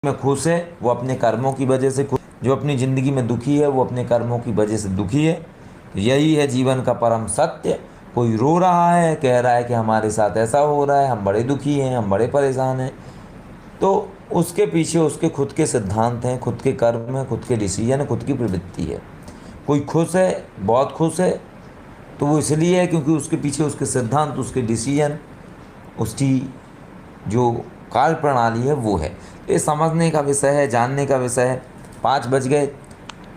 में खुश है वो अपने कर्मों की वजह से खुश, जो अपनी ज़िंदगी में दुखी है वो अपने कर्मों की वजह से दुखी है। तो यही है जीवन का परम सत्य। कोई रो रहा है, कह रहा है कि हमारे साथ ऐसा हो रहा है, हम बड़े दुखी हैं, हम बड़े परेशान हैं, तो उसके पीछे उसके खुद के सिद्धांत हैं, खुद के कर्म हैं, खुद के डिसीजन है, खुद की प्रवृत्ति है। कोई खुश है, बहुत खुश है, तो वो इसलिए है क्योंकि उसके पीछे उसके सिद्धांत, उसके डिसीजन, उसकी जो कार्य प्रणाली है वो है। ये समझने का विषय है, जानने का विषय है। 5 बज गए,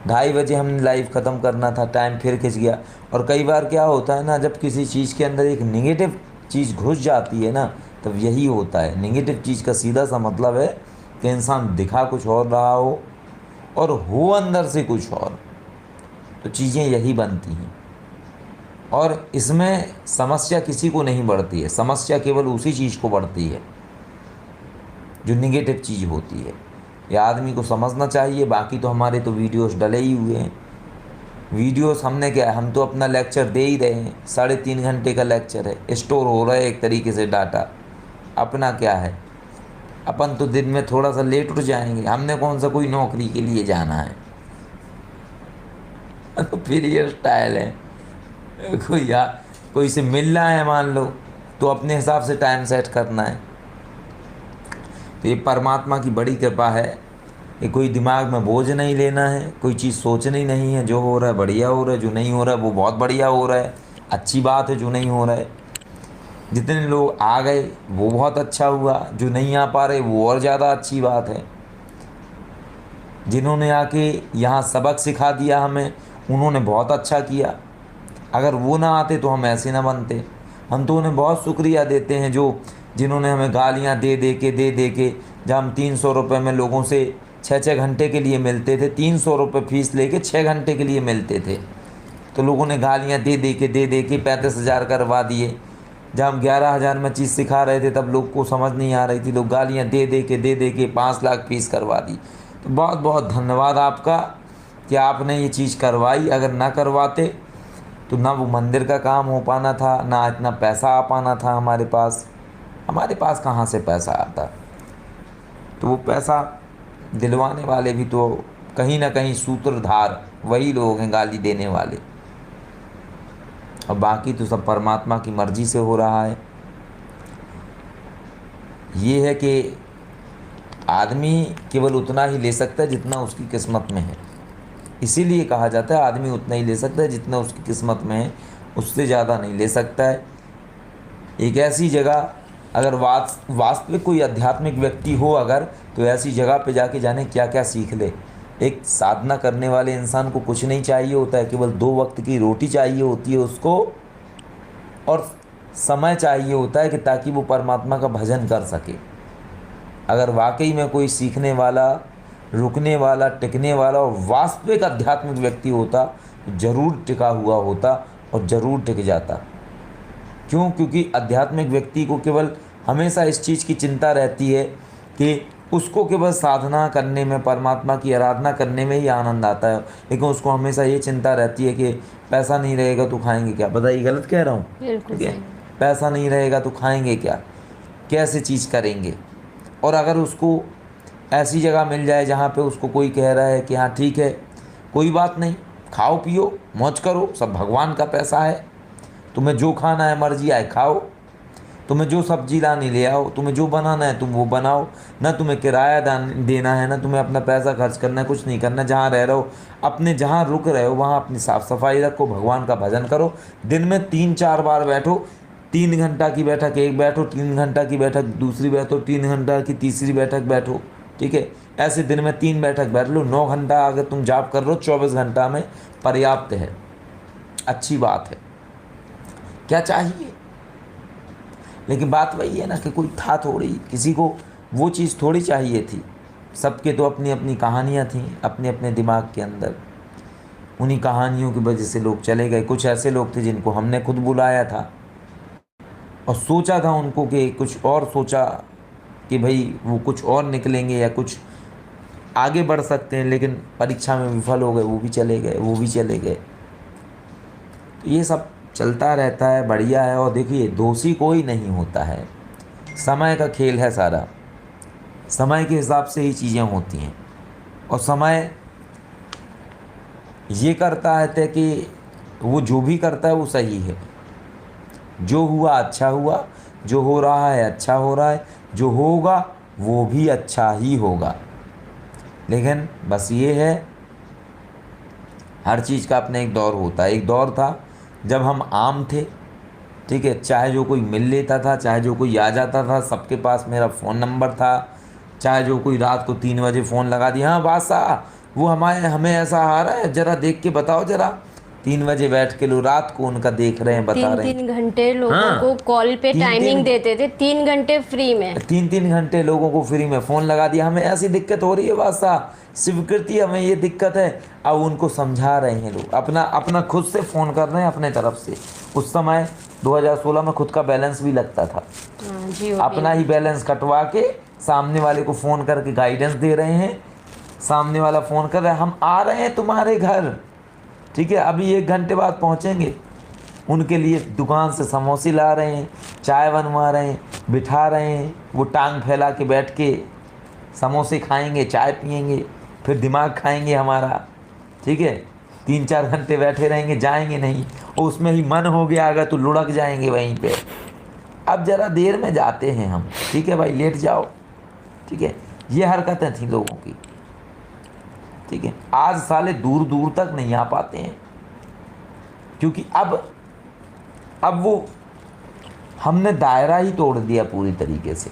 2:30 बजे हमने लाइव ख़त्म करना था, टाइम फिर खिंच गया। और कई बार क्या होता है ना, जब किसी चीज़ के अंदर एक निगेटिव चीज़ घुस जाती है ना, तब यही होता है। निगेटिव चीज़ का सीधा सा मतलब है कि इंसान दिखा कुछ और रहा हो और हो अंदर से कुछ और। तो चीज़ें यही बनती हैं और इसमें समस्या किसी को नहीं बढ़ती है, समस्या केवल उसी चीज़ को बढ़ती है जो निगेटिव चीज़ होती है। यह आदमी को समझना चाहिए। बाकी तो हमारे तो वीडियोस डले ही हुए हैं। वीडियोस हमने क्या है, हम तो अपना लेक्चर दे ही रहे हैं। 3.5 घंटे का लेक्चर है, स्टोर हो रहा है एक तरीके से डाटा। अपना क्या है, अपन तो दिन में थोड़ा सा लेट उठ जाएंगे, हमने कौन सा कोई नौकरी के लिए जाना है। तो फिर ये स्टाइल है। कोई से मिल रहा है मान लो, तो अपने हिसाब से टाइम सेट करना है। तो ये परमात्मा की बड़ी कृपा है कि कोई दिमाग में बोझ नहीं लेना है, कोई चीज़ सोचनी नहीं है। जो हो रहा है बढ़िया हो रहा है, जो नहीं हो रहा है वो बहुत बढ़िया हो रहा है, अच्छी बात है। जो नहीं हो रहा है, जितने लोग आ गए वो बहुत अच्छा हुआ, जो नहीं आ पा रहे वो और ज़्यादा अच्छी बात है। जिन्होंने आके यहाँ सबक सिखा दिया हमें, उन्होंने बहुत अच्छा किया। अगर वो ना आते तो हम ऐसे ना बनते। हम तो उन्हें बहुत शुक्रिया देते हैं जो जिन्होंने हमें गालियाँ दे दे के जब हम 300 रुपये में लोगों से 6-6 घंटे के लिए मिलते थे, 300 रुपये फीस लेके 6 घंटे के लिए मिलते थे, तो लोगों ने गालियाँ दे दे के 35,000 करवा दिए। जब हम 11,000 में चीज़ सिखा रहे थे तब लोग को समझ नहीं आ रही थी, लोग गालियाँ दे दे के 5 लाख फीस करवा दी। तो बहुत बहुत धन्यवाद आपका कि आपने ये चीज़ करवाई। अगर ना करवाते तो ना वो मंदिर का काम हो पाना था, ना इतना पैसा आ पाना था हमारे पास। हमारे पास कहाँ से पैसा आता। तो वो पैसा दिलवाने वाले भी तो कहीं ना कहीं सूत्रधार वही लोग हैं, गाली देने वाले। और बाकी तो सब परमात्मा की मर्ज़ी से हो रहा है। ये है कि आदमी केवल उतना ही ले सकता है जितना उसकी किस्मत में है। इसीलिए कहा जाता है आदमी उतना ही ले सकता है जितना उसकी किस्मत में है, उससे ज़्यादा नहीं ले सकता है। एक ऐसी जगह अगर वास्तविक कोई आध्यात्मिक व्यक्ति हो अगर, तो ऐसी जगह पे जाके जाने क्या क्या सीख ले। एक साधना करने वाले इंसान को कुछ नहीं चाहिए होता है, केवल 2 वक्त की रोटी चाहिए होती है उसको, और समय चाहिए होता है कि ताकि वो परमात्मा का भजन कर सके। अगर वाकई में कोई सीखने वाला, रुकने वाला, टिकने वाला और वास्तविक आध्यात्मिक व्यक्ति होता तो ज़रूर टिका हुआ होता और ज़रूर टिक जाता। क्यों? क्योंकि आध्यात्मिक व्यक्ति को केवल हमेशा इस चीज़ की चिंता रहती है कि उसको केवल साधना करने में, परमात्मा की आराधना करने में ही आनंद आता है। लेकिन उसको हमेशा ये चिंता रहती है कि पैसा नहीं रहेगा तो खाएंगे क्या। बताइए, गलत कह रहा हूँ? बिल्कुल ठीक है, सही। पैसा नहीं रहेगा तो खाएंगे क्या, कैसे चीज़ करेंगे। और अगर उसको ऐसी जगह मिल जाए जहाँ पे उसको कोई कह रहा है कि हाँ ठीक है, कोई बात नहीं, खाओ पियो मौज करो, सब भगवान का पैसा है, तुम्हें जो खाना है मर्जी आए खाओ, तुम्हें जो सब्जी लानी ले आओ, तुम्हें जो बनाना है तुम वो बनाओ, ना तुम्हें किराया देना है, ना तुम्हें अपना पैसा खर्च करना है, कुछ नहीं करना। जहाँ रह रहे हो, अपने जहाँ रुक रहे हो वहाँ अपनी साफ़ सफाई रखो, भगवान का भजन करो। दिन में 3-4 बार बैठो, 3 घंटा की बैठक एक बैठो, 3 घंटा की बैठक दूसरी बैठो, 3 घंटा की तीसरी बैठक बैठो। ठीक है, ऐसे दिन में 3 बैठक बैठ लो। 9 घंटा अगर तुम जाप कर रहे हो, 24 घंटा में पर्याप्त है, अच्छी बात है। क्या चाहिए? लेकिन बात वही है ना कि कोई था थोड़ी, किसी को वो चीज़ थोड़ी चाहिए थी। सबके तो अपनी अपनी कहानियाँ थीं अपने अपने दिमाग के अंदर। उन्हीं कहानियों की वजह से लोग चले गए। कुछ ऐसे लोग थे जिनको हमने खुद बुलाया था और सोचा था उनको कि कुछ और, सोचा कि भाई वो कुछ और निकलेंगे या कुछ आगे बढ़ सकते हैं, लेकिन परीक्षा में विफल हो गए, वो भी चले गए, वो भी चले गए। तो ये सब चलता रहता है, बढ़िया है। और देखिए, दोषी कोई नहीं होता है, समय का खेल है सारा। समय के हिसाब से ही चीज़ें होती हैं, और समय ये करता है कि वो जो भी करता है वो सही है। जो हुआ अच्छा हुआ, जो हो रहा है अच्छा हो रहा है, जो होगा वो भी अच्छा ही होगा। लेकिन बस ये है, हर चीज़ का अपना एक दौर होता है। एक दौर था जब हम आम थे, ठीक है, चाहे जो कोई मिल लेता था, चाहे जो कोई आ जाता था, सबके पास मेरा फ़ोन नंबर था, चाहे जो कोई रात को 3 बजे फ़ोन लगा दिया, हाँ बादशाह वो हमें ऐसा आ रहा है, ज़रा देख के बताओ ज़रा। 3 बजे बैठ के लोग रात को उनका देख रहे हैं, बता रहे हैं। 3-3 घंटे लोगों हाँ, को कॉल पे 3-3 टाइमिंग देते थे, 3 घंटे फ्री में। 3-3 घंटे लोगों को फ्री में फ़ोन लगा दिया, हमें ऐसी दिक्कत हो रही है बादशाह, स्वीकृति हमें ये दिक्कत है। अब उनको समझा रहे हैं लोग, अपना अपना खुद से फ़ोन कर रहे हैं अपने तरफ से। उस समय 2016 में खुद का बैलेंस भी लगता था, जियो अपना ही बैलेंस कटवा के सामने वाले को फ़ोन करके गाइडेंस दे रहे हैं। सामने वाला फ़ोन कर रहा है, हम आ रहे हैं तुम्हारे घर, ठीक है, अभी 1 घंटे बाद पहुँचेंगे। उनके लिए दुकान से समोसे ला रहे हैं, चाय बनवा रहे हैं, बिठा रहे हैं, वो टांग फैला के बैठ के समोसे खाएंगे, चाय पिएंगे, फिर दिमाग खाएंगे हमारा, ठीक है। 3-4 घंटे बैठे रहेंगे, जाएंगे नहीं, और उसमें ही मन हो गया अगर तो लुढ़क जाएंगे वहीं पे। अब ज़रा देर में जाते हैं हम, ठीक है भाई, लेट जाओ, ठीक है। ये हरकतें थी लोगों की, ठीक है। आज साले दूर दूर तक नहीं आ पाते हैं, क्योंकि अब वो हमने दायरा ही तोड़ दिया पूरी तरीके से।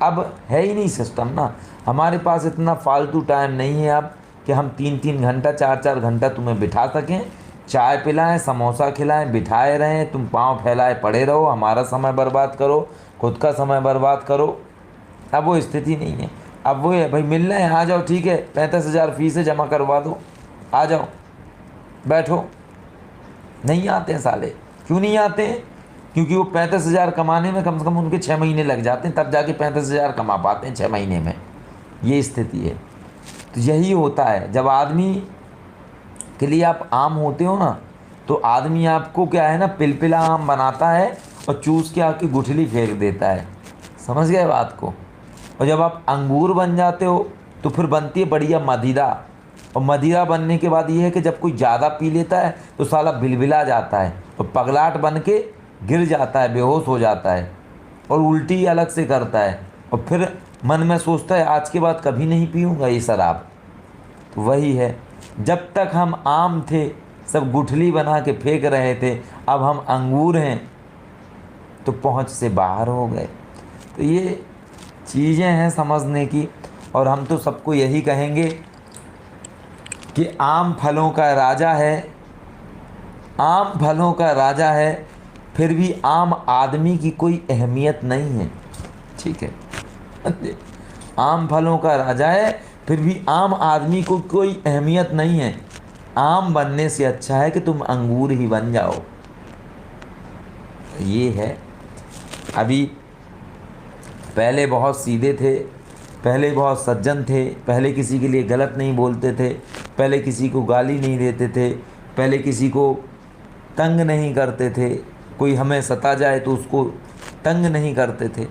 अब है ही नहीं सिस्टम ना, हमारे पास इतना फालतू टाइम नहीं है अब कि हम 3-3 घंटा 4-4 घंटा तुम्हें बिठा सकें, चाय पिलाएं, समोसा खिलाएं, बिठाए रहें, तुम पाँव फैलाए पड़े रहो, हमारा समय बर्बाद करो, खुद का समय बर्बाद करो। अब वो स्थिति नहीं है। अब वो है भाई, मिलना है आ जाओ, ठीक है, 35,000 फीस है, जमा करवा दो, आ जाओ बैठो। नहीं आते हैं साले। क्यों नहीं आते हैं? क्योंकि वो 35,000 कमाने में कम से कम उनके 6 महीने लग जाते हैं, तब जाके 35,000 कमा पाते हैं 6 महीने में। ये स्थिति है। तो यही होता है, जब आदमी के लिए आप आम होते हो ना, तो आदमी आपको क्या है ना, पिलपिला आम बनाता है और चूस के आपकी गुठली फेंक देता है। समझ गए बात को? और जब आप अंगूर बन जाते हो तो फिर बनती है बढ़िया मदिरा। और मदिरा बनने के बाद ये है कि जब कोई ज़्यादा पी लेता है तो साला बिलबिला जाता है और पगलाट बन के गिर जाता है, बेहोश हो जाता है और उल्टी अलग से करता है, और फिर मन में सोचता है आज के बाद कभी नहीं पीऊँगा ये शराब। तो वही है, जब तक हम आम थे सब गुठली बना के फेंक रहे थे, अब हम अंगूर हैं तो पहुँच से बाहर हो गए। तो ये चीज़ें हैं समझने की। और हम तो सबको यही कहेंगे कि आम फलों का राजा है, आम फलों का राजा है, फिर भी आम आदमी की कोई अहमियत नहीं है, ठीक है। आम फलों का राजा है, फिर भी आम आदमी को कोई अहमियत नहीं है। आम बनने से अच्छा है कि तुम अंगूर ही बन जाओ। ये है। अभी पहले बहुत सीधे थे, पहले बहुत सज्जन थे, पहले किसी के लिए गलत नहीं बोलते थे, पहले किसी को गाली नहीं देते थे, पहले किसी को तंग नहीं करते थे, कोई हमें सता जाए तो उसको तंग नहीं करते थे।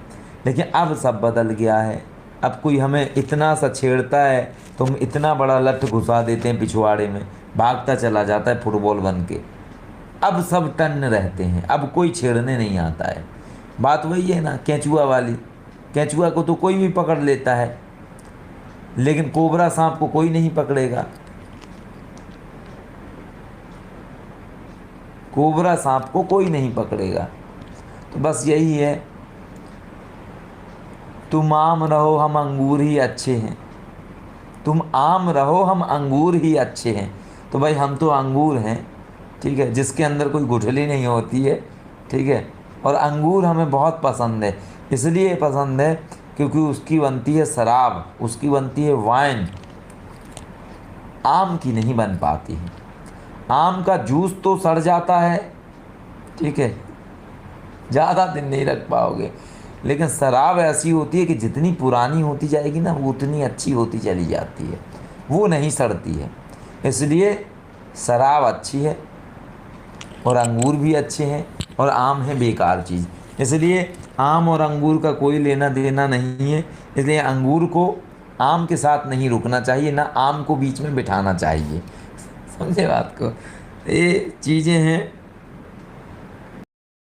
लेकिन अब सब बदल गया है। अब कोई हमें इतना सा छेड़ता है तो हम इतना बड़ा लठ घुसा देते हैं पिछवाड़े में, भागता चला जाता है फुटबॉल बन के। अब सब टन रहते हैं, अब कोई छेड़ने नहीं आता है। बात वही है ना, केंचुआ वाली। केंचुआ को तो कोई भी पकड़ लेता है, लेकिन कोबरा सांप को कोई नहीं पकड़ेगा। कोबरा सांप को कोई नहीं पकड़ेगा। तो बस यही है, तुम आम रहो हम अंगूर ही अच्छे हैं, तुम आम रहो हम अंगूर ही अच्छे हैं। तो भाई हम तो अंगूर हैं, ठीक है, जिसके अंदर कोई गुठली नहीं होती है, ठीक है। और अंगूर हमें बहुत पसंद है, इसलिए पसंद है क्योंकि उसकी बनती है शराब, उसकी बनती है वाइन, आम की नहीं बन पाती है। आम का जूस तो सड़ जाता है, ठीक है, ज़्यादा दिन नहीं रख पाओगे, लेकिन शराब ऐसी होती है कि जितनी पुरानी होती जाएगी ना वो उतनी अच्छी होती चली जाती है, वो नहीं सड़ती है। इसलिए शराब अच्छी है और अंगूर भी अच्छे हैं और आम है बेकार चीज़। इसलिए आम और अंगूर का कोई लेना देना नहीं है, इसलिए अंगूर को आम के साथ नहीं रुकना चाहिए, ना आम को बीच में बिठाना चाहिए। समझे बात को? ये चीज़ें हैं